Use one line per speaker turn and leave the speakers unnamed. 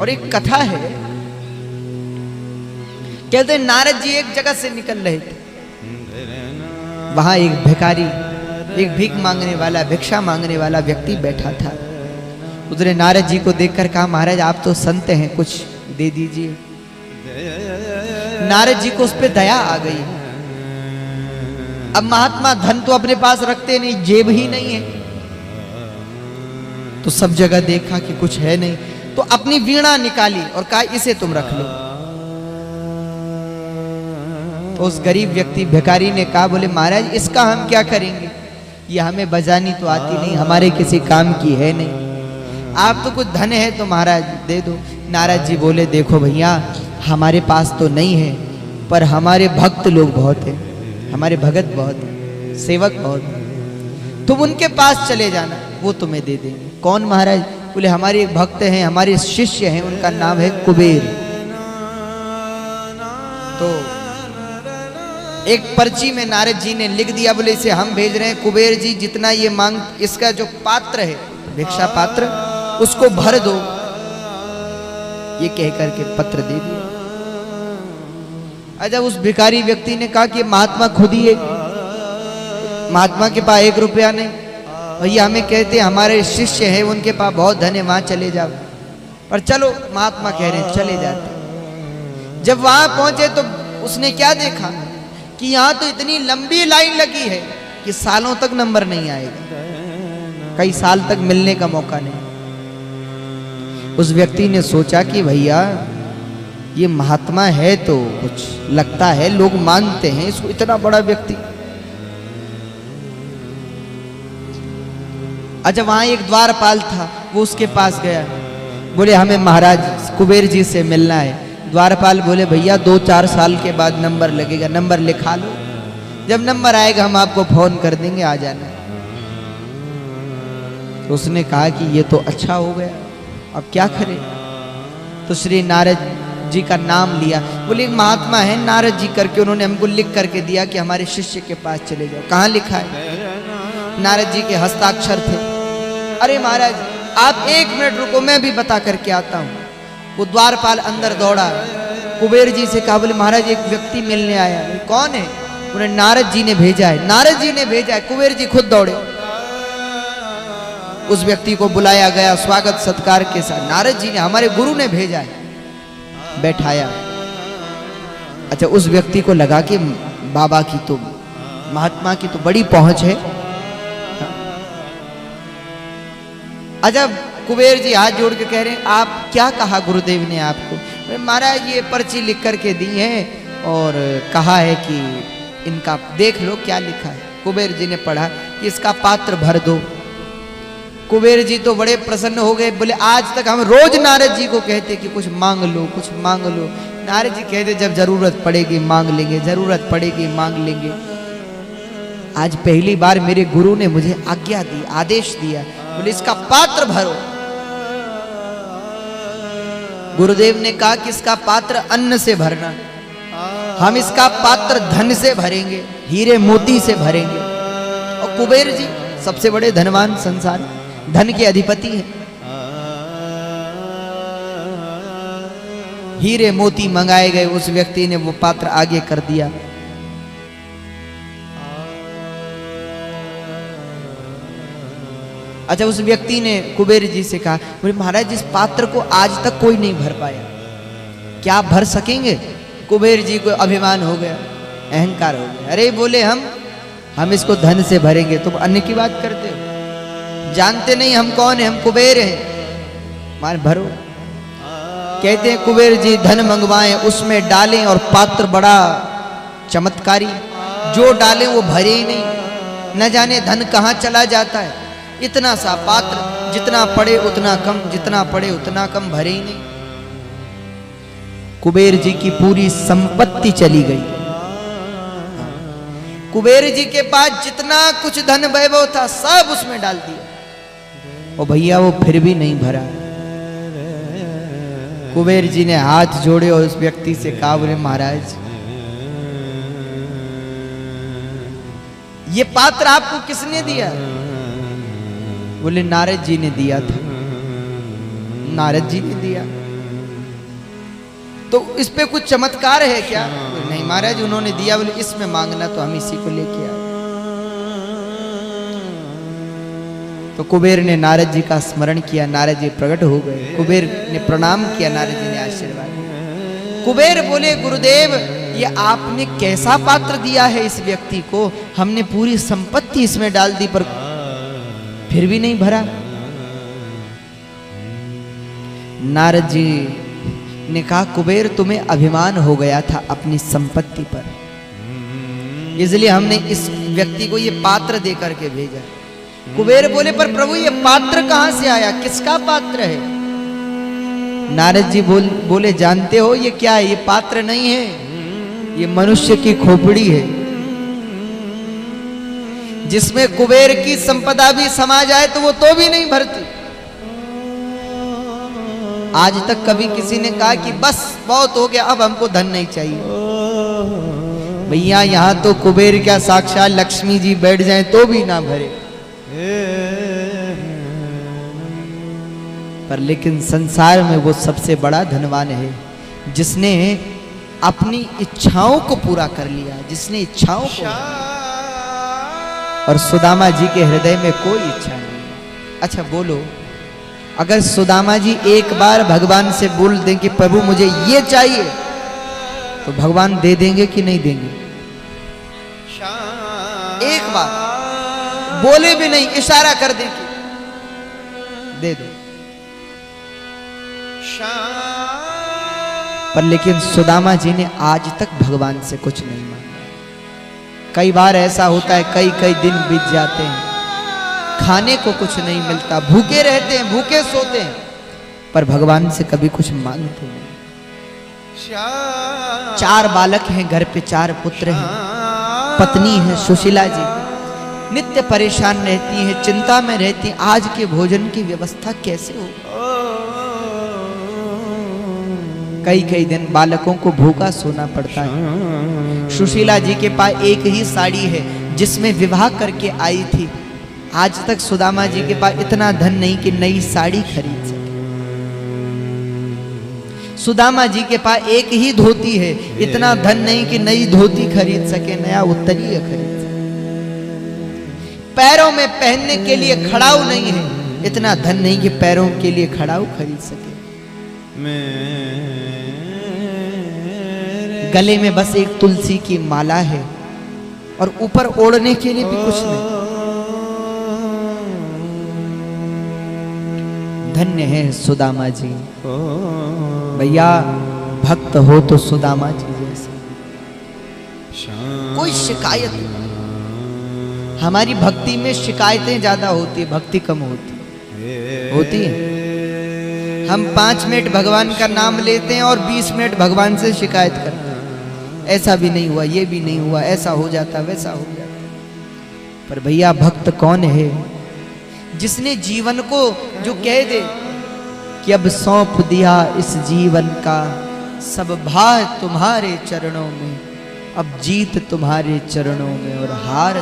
और एक कथा है, कहते हैं नारद जी एक जगह से निकल रहे थे, वहां एक भिखारी, एक भीख मांगने वाला, भिक्षा मांगने वाला व्यक्ति बैठा था। उसने नारद जी को देखकर कहा, महाराज आप तो संत हैं, कुछ दे दीजिए। नारद जी को उस पर दया आ गई। अब महात्मा धन तो अपने पास रखते नहीं, जेब ही नहीं है, तो सब जगह देखा कि कुछ है नहीं, तो अपनी वीणा निकाली और कहा इसे तुम रख लो। तो उस गरीब व्यक्ति भिखारी ने कहा, बोले महाराज इसका हम क्या करेंगे, ये हमें बजानी तो आती नहीं, हमारे किसी काम की है नहीं, आप तो कुछ धन है तो महाराज दे दो। नारद जी बोले, देखो भैया हमारे पास तो नहीं है, पर हमारे भक्त लोग बहुत हैं, हमारे भगत बहुत हैं, सेवक बहुत हैं, तुम उनके पास चले जाना, वो तुम्हें दे देंगे। कौन महाराज? बोले हमारे एक भक्त हैं, हमारे शिष्य हैं, उनका नाम है कुबेर। तो एक पर्ची में नारद जी ने लिख दिया, बोले इसे हम भेज रहे हैं, कुबेर जी जितना ये मांग, इसका जो पात्र है भिक्षा पात्र उसको भर दो, ये कह करके पत्र दे दिया। अच्छा, उस भिखारी व्यक्ति ने कहा कि महात्मा खुद ही है, महात्मा के पास 1 रुपया नहीं, भैया हमें कहते हैं हमारे शिष्य हैं, उनके पास बहुत धन है, वहां चले जाओ, पर चलो महात्मा कह रहे हैं चले जाते। जब वहां पहुंचे तो उसने क्या देखा कि यहां तो इतनी लंबी लाइन लगी है कि सालों तक नंबर नहीं आएगा, कई साल तक मिलने का मौका नहीं। उस व्यक्ति ने सोचा कि भैया ये महात्मा है तो कुछ लगता है, लोग मानते हैं इसको, इतना बड़ा व्यक्ति। अच्छा, वहां एक द्वारपाल था, वो उसके पास गया, बोले हमें महाराज कुबेर जी से मिलना है। द्वारपाल बोले भैया 2-4 साल के बाद नंबर लगेगा, नंबर लिखा लो, जब नंबर आएगा हम आपको फोन कर देंगे, आ जाना। तो उसने कहा कि ये तो अच्छा हो गया, अब क्या करें? तो श्री नारद जी का नाम लिया, बोले एक महात्मा है नारद जी करके, उन्होंने हमको लिख करके दिया कि हमारे शिष्य के पास चले जाओ। कहाँ लिखा है? नारद जी के हस्ताक्षर थे। अरे महाराज आप 1 मिनट रुको, मैं भी बता करके आता हूँ। वो द्वारपाल अंदर दौड़ा, कुबेर जी से कहा, बोले महाराज एक व्यक्ति मिलने आया है। कौन है? उन्हें नारद जी ने भेजा है, नारद जी ने भेजा है। कुबेर जी खुद दौड़े, उस व्यक्ति को बुलाया गया स्वागत सत्कार के साथ, नारद जी ने, हमारे गुरु ने भेजा है, बैठाया। अच्छा, उस व्यक्ति को लगा कि बाबा की तो, महात्मा की तो बड़ी पहुंच है। अच्छा, कुबेर जी हाथ जोड़ के कह रहे हैं, आप क्या कहा गुरुदेव ने आपको? महाराज ये पर्ची लिख करके दी है और कहा है कि इनका देख लो क्या लिखा है। कुबेर जी ने पढ़ा कि इसका पात्र भर दो। कुबेर जी तो बड़े प्रसन्न हो गए, बोले आज तक हम रोज नारद जी को कहते कि कुछ मांग लो, कुछ मांग लो। नारद जी कहते जब जरूरत पड़ेगी मांग लेंगे, जरूरत पड़ेगी मांग लेंगे। आज पहली बार मेरे गुरु ने मुझे आज्ञा दी, आदेश दिया, बोले इसका पात्र भरो। गुरुदेव ने कहा कि इसका पात्र अन्न से भरना, हम इसका पात्र धन से भरेंगे, हीरे मोती से भरेंगे। और कुबेर जी सबसे बड़े धनवान संसार, धन के अधिपति हैं। हीरे मोती मंगाए गए, उस व्यक्ति ने वो पात्र आगे कर दिया। अच्छा, उस व्यक्ति ने कुबेर जी से कहा, बोले महाराज इस पात्र को आज तक कोई नहीं भर पाया, क्या आप भर सकेंगे? कुबेर जी को अभिमान हो गया, अहंकार हो गया। अरे बोले हम इसको धन से भरेंगे, तुम अन्य की बात करते हो, जानते नहीं हम कौन है, हम कुबेर हैं, मान भरो। कहते हैं कुबेर जी धन मंगवाएं, उसमें डालें और पात्र बड़ा चमत्कारी, जो डालें वो भरे ही नहीं, न जाने धन कहाँ चला जाता है। इतना सा पात्र, जितना पड़े उतना कम, जितना पड़े उतना कम, भरे ही नहीं। कुबेर जी की पूरी संपत्ति चली गई। कुबेर जी के पास जितना कुछ धन वैभव था सब उसमें डाल दिया, और भैया वो फिर भी नहीं भरा। कुबेर जी ने हाथ जोड़े और उस व्यक्ति से कहा, बोले महाराज ये पात्र आपको किसने दिया? बोले नारद जी ने दिया था। नारद जी ने दिया? तो इस पे कुछ चमत्कार है क्या? नहीं महाराज, उन्होंने दिया, बोले इसमें मांगना तो हम इसी को लेके आए। तो कुबेर ने नारद जी का स्मरण किया, नारद जी प्रकट हो गए, कुबेर ने प्रणाम किया, नारद जी ने आशीर्वाद दिया। कुबेर बोले गुरुदेव, ये आपने कैसा पात्र दिया है इस व्यक्ति को? हमने पूरी संपत्ति इसमें डाल दी पर फिर भी नहीं भरा। नारद जी ने कहा कुबेर, तुम्हें अभिमान हो गया था अपनी संपत्ति पर, इसलिए हमने इस व्यक्ति को ये पात्र दे करके भेजा। कुबेर बोले पर प्रभु ये पात्र कहां से आया, किसका पात्र है? नारद जी बोले जानते हो ये क्या है? ये पात्र नहीं है, ये मनुष्य की खोपड़ी है, जिसमें कुबेर की संपदा भी समा जाए तो वो तो भी नहीं भरती। आज तक कभी किसी ने कहा कि बस बहुत हो गया, अब हमको धन नहीं चाहिए। भैया यहां तो कुबेर क्या, साक्षात लक्ष्मी जी बैठ जाएं तो भी ना भरे। पर लेकिन संसार में वो सबसे बड़ा धनवान है जिसने अपनी इच्छाओं को पूरा कर लिया, जिसने इच्छाओं को। और सुदामा जी के हृदय में कोई इच्छा नहीं। अच्छा बोलो, अगर सुदामा जी एक बार भगवान से बोल दें कि प्रभु मुझे ये चाहिए, तो भगवान दे देंगे कि नहीं देंगे? एक बार बोले भी नहीं, इशारा कर दे कि दे दो। पर लेकिन सुदामा जी ने आज तक भगवान से कुछ नहीं मांगा। कई बार ऐसा होता है, कई कई दिन बीत जाते हैं, खाने को कुछ नहीं मिलता, भूखे रहते हैं, भूखे सोते हैं, पर भगवान से कभी कुछ मांगते नहीं। 4 बालक हैं घर पे, 4 पुत्र हैं, पत्नी है सुशीला जी, नित्य परेशान रहती है, चिंता में रहती, आज के भोजन की व्यवस्था कैसे हो? कई कई दिन बालकों को भूखा सोना पड़ता है। सुशीला जी के पास एक ही साड़ी है जिसमें विवाह करके आई थी। आज तक सुदामा जी के पास इतना धन नहीं कि नई साड़ी खरीद सके। सुदामा जी के पास एक ही धोती है, इतना धन नहीं कि नई धोती खरीद सके, नया उत्तरीय खरीद सके। पैरों में पहनने के लिए खड़ाऊ नहीं है, इतना धन नहीं कि पैरों के लिए खड़ाऊ खरीद सके। गले में बस एक तुलसी की माला है और ऊपर ओढ़ने के लिए भी कुछ नहीं। धन्य है सुदामा जी। भैया भक्त हो तो सुदामा जी जैसे। कोई शिकायत नहीं। हमारी भक्ति में शिकायतें ज्यादा होती है, भक्ति कम होती है। हम 5 मिनट भगवान का नाम लेते हैं और 20 मिनट भगवान से शिकायत करते हैं। ऐसा भी नहीं हुआ, ये भी नहीं हुआ, ऐसा हो जाता, वैसा हो जाता। पर भैया भक्त कौन है जिसने जीवन को जो कह दे कि अब सौंप दिया इस जीवन का सब भार तुम्हारे चरणों में, अब जीत तुम्हारे चरणों में और हार